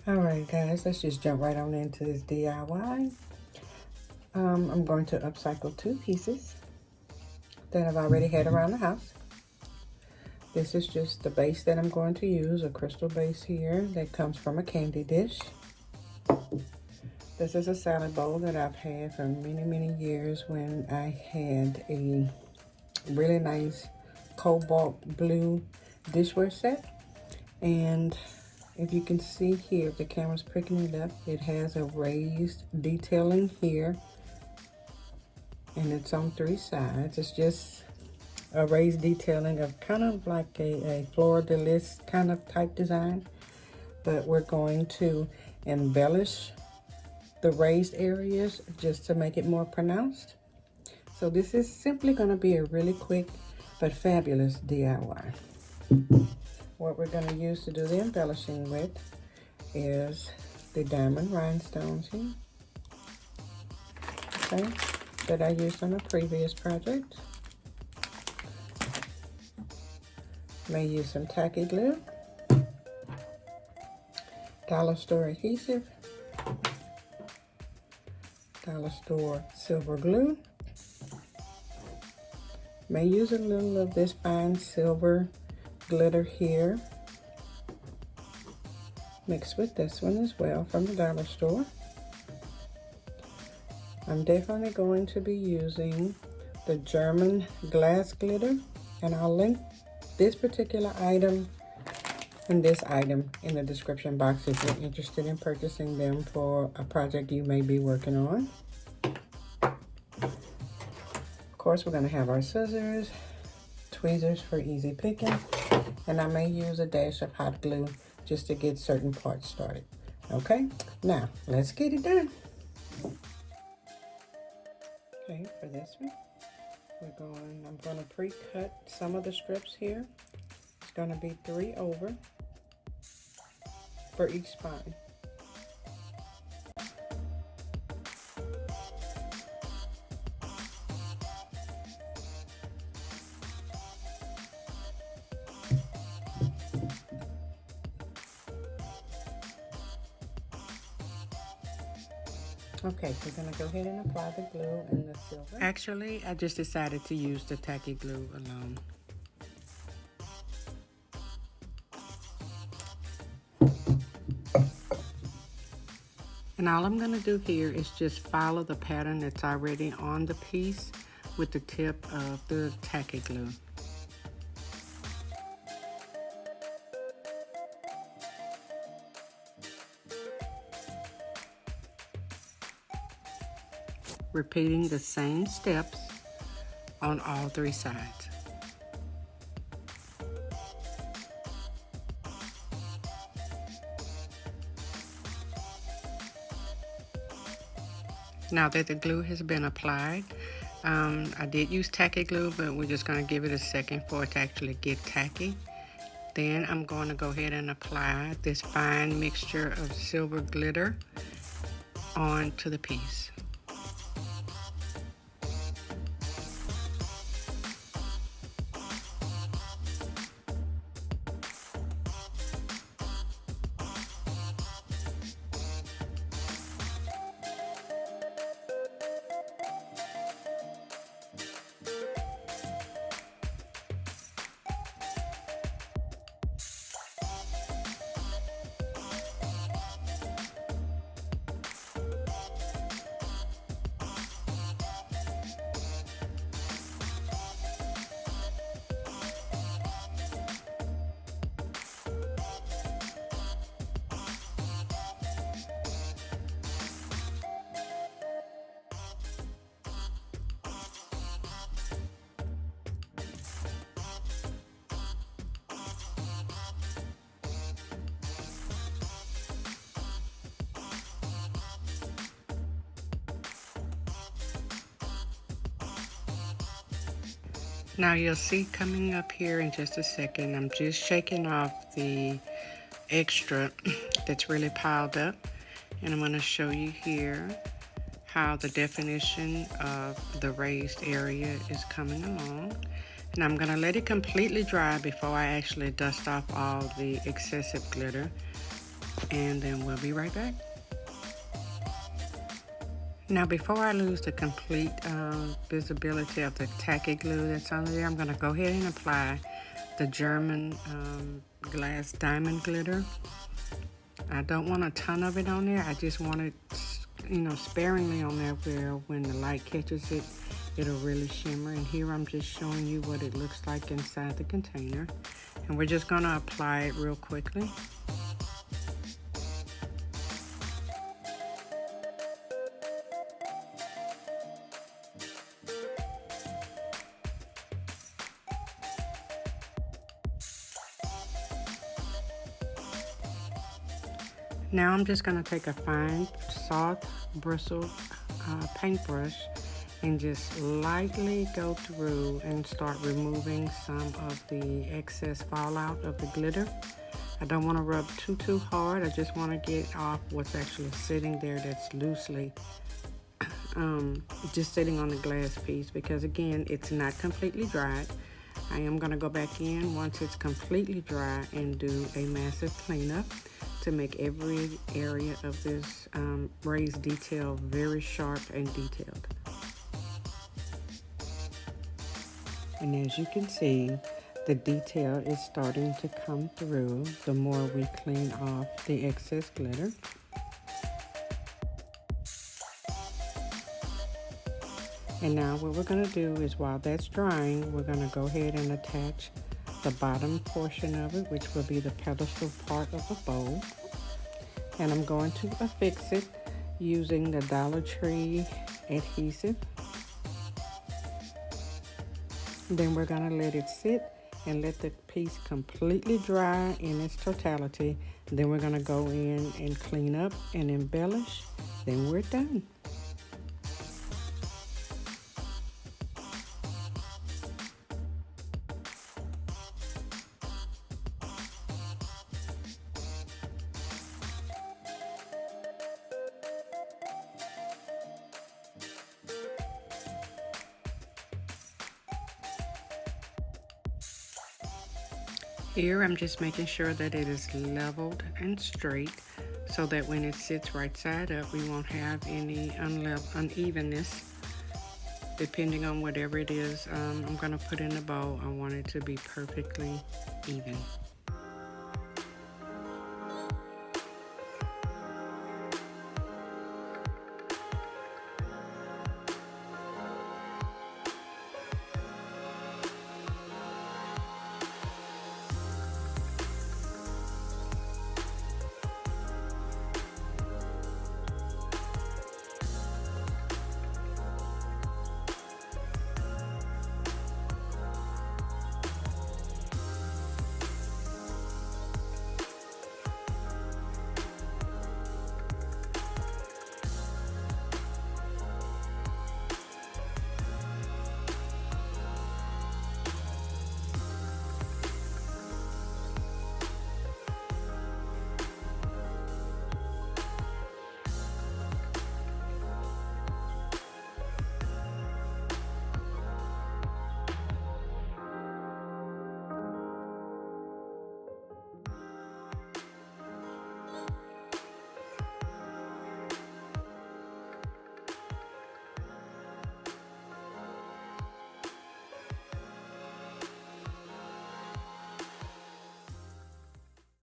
Alright guys, let's just jump right on into this DIY. I'm going to upcycle 2 pieces that I've already had around the house. This is just the base that I'm going to use, a crystal base here that comes from a candy dish. This is a salad bowl that I've had for many years when I had a really nice cobalt blue dishware set. And if you can see here, if the camera's picking it up, it has a raised detailing here, and it's on 3 sides. It's just a raised detailing of kind of like a fleur de lis kind of type design, but we're going to embellish the raised areas just to make it more pronounced. So this is simply going to be a really quick but fabulous DIY. What we're going to use to do the embellishing with is the diamond rhinestones here, okay, that I used on a previous project. May use some tacky glue, dollar store adhesive, dollar store silver glue. May use a little of this fine silver glitter here, mixed with this one as well from the dollar store. I'm definitely going to be using the German glass glitter, and I'll link this particular item and this item in the description box if you're interested in purchasing them for a project you may be working on. Of course, we're going to have our scissors, tweezers for easy picking, and I may use a dash of hot glue just to get certain parts started. Okay, now let's get it done. Okay, for this one, I'm going to pre-cut some of the strips here. It's going to be 3 over for each spine. Okay, we're going to go ahead and apply the glue and the silver. Actually, I just decided to use the tacky glue alone. And all I'm going to do here is just follow the pattern that's already on the piece with the tip of the tacky glue. Repeating the same steps on all 3 sides. Now that the glue has been applied, I did use tacky glue, but we're just going to give it a second for it to actually get tacky. Then I'm going to go ahead and apply this fine mixture of silver glitter onto the piece. Now you'll see coming up here in just a second, I'm just shaking off the extra that's really piled up, and I'm going to show you here how the definition of the raised area is coming along. And I'm going to let it completely dry before I actually dust off all the excessive glitter, and then we'll be right back. Now before I lose the complete visibility of the tacky glue that's on there, I'm going to go ahead and apply the German glass diamond glitter. I don't want a ton of it on there. I just want it, you know, sparingly on there where when the light catches it, it'll really shimmer. And here I'm just showing you what it looks like inside the container. And we're just going to apply it real quickly. Now I'm just going to take a fine, soft bristle paintbrush and just lightly go through and start removing some of the excess fallout of the glitter. I don't want to rub too hard. I just want to get off what's actually sitting there that's loosely just sitting on the glass piece, because again, it's not completely dried. I am going to go back in once it's completely dry and do a massive cleanup to make every area of this raised detail very sharp and detailed. And as you can see, the detail is starting to come through the more we clean off the excess glitter. And now what we're going to do is, while that's drying, we're going to go ahead and attach the bottom portion of it, which will be the pedestal part of the bowl. And I'm going to affix it using the Dollar Tree adhesive. Then we're going to let it sit and let the piece completely dry in its totality. Then we're going to go in and clean up and embellish. Then we're done. Here I'm just making sure that it is leveled and straight so that when it sits right side up, we won't have any unevenness. Depending on whatever it is I'm going to put in the bowl, I want it to be perfectly even.